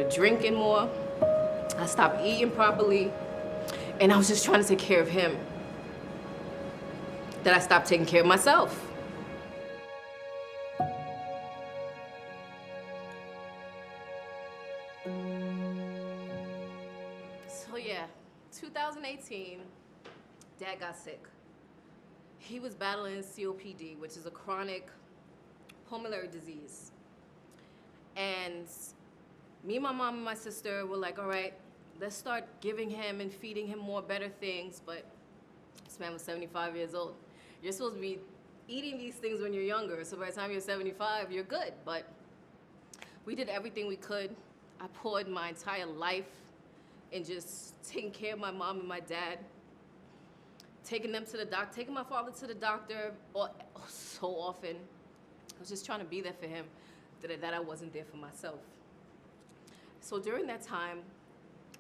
started drinking more. I stopped eating properly. And I was just trying to take care of him. That I stopped taking care of myself. So yeah, 2018, Dad got sick. He was battling COPD, which is a chronic pulmonary disease. And me, my mom, and my sister were like, all right, let's start giving him and feeding him more better things. But this man was 75 years old. You're supposed to be eating these things when you're younger, so by the time you're 75, you're good. But we did everything we could. I poured my entire life in just taking care of my mom and my dad, taking them to the doctor, taking my father to the doctor so often. I was just trying to be there for him, that I wasn't there for myself. So during that time,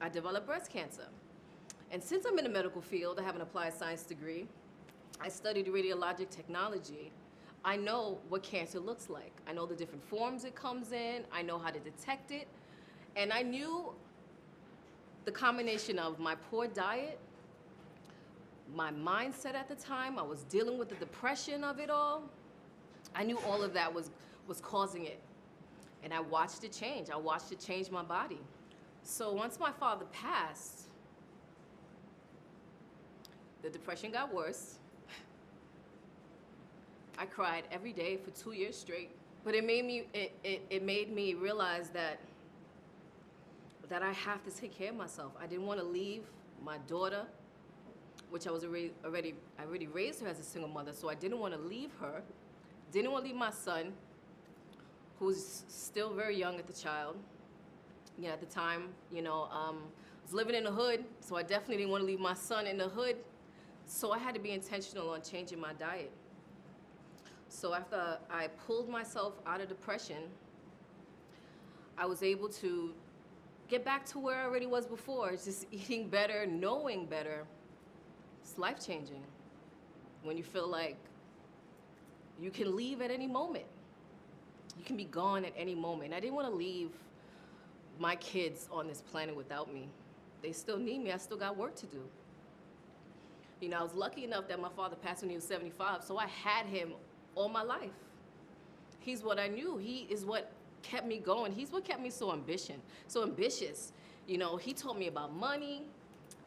I developed breast cancer. And since I'm in the medical field, I have an applied science degree. I studied radiologic technology. I know what cancer looks like. I know the different forms it comes in. I know how to detect it. And I knew the combination of my poor diet, my mindset at the time, I was dealing with the depression of it all. I knew all of that was causing it. And I watched it change. I watched it change my body. So once my father passed, the depression got worse. I cried every day for 2 years straight. But it made me realize that I have to take care of myself. I didn't want to leave my daughter, which I already raised her as a single mother, so I didn't want to leave her. Didn't want to leave my son, who was still very young at the time. I was living in the hood, so I definitely didn't want to leave my son in the hood. So I had to be intentional on changing my diet. So after I pulled myself out of depression, I was able to get back to where I already was before, just eating better, knowing better. It's life-changing when you feel like you can leave at any moment. You can be gone at any moment. I didn't want to leave my kids on this planet without me. They still need me. I still got work to do. I was lucky enough that my father passed when he was 75, so I had him all my life. He's what I knew. He is what kept me going. He's what kept me so ambitious. He taught me about money.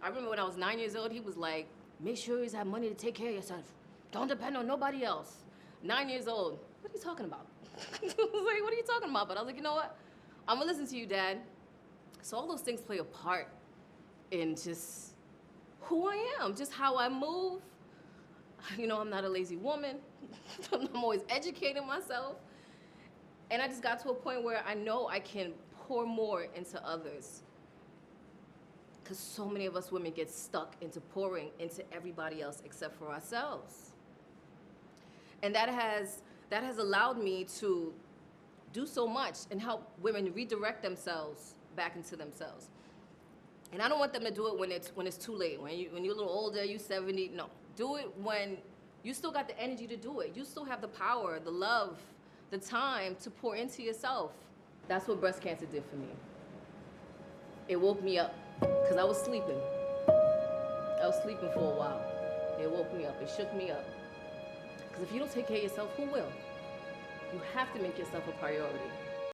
I remember when I was 9 years old, he was like, make sure you have money to take care of yourself. Don't depend on nobody else. 9 years old. What are you talking about? I was like, what are you talking about? But I was like, you know what? I'm gonna listen to you, Dad. So all those things play a part in just who I am, just how I move. I'm not a lazy woman. I'm always educating myself. And I just got to a point where I know I can pour more into others. Because so many of us women get stuck into pouring into everybody else except for ourselves. And that has allowed me to do so much and help women redirect themselves back into themselves. And I don't want them to do it when it's too late. When you're a little older, you're 70. No, do it when you still got the energy to do it. You still have the power, the love, the time to pour into yourself. That's what breast cancer did for me. It woke me up because I was sleeping. I was sleeping for a while. It woke me up. It shook me up. Because if you don't take care of yourself, who will? You have to make yourself a priority.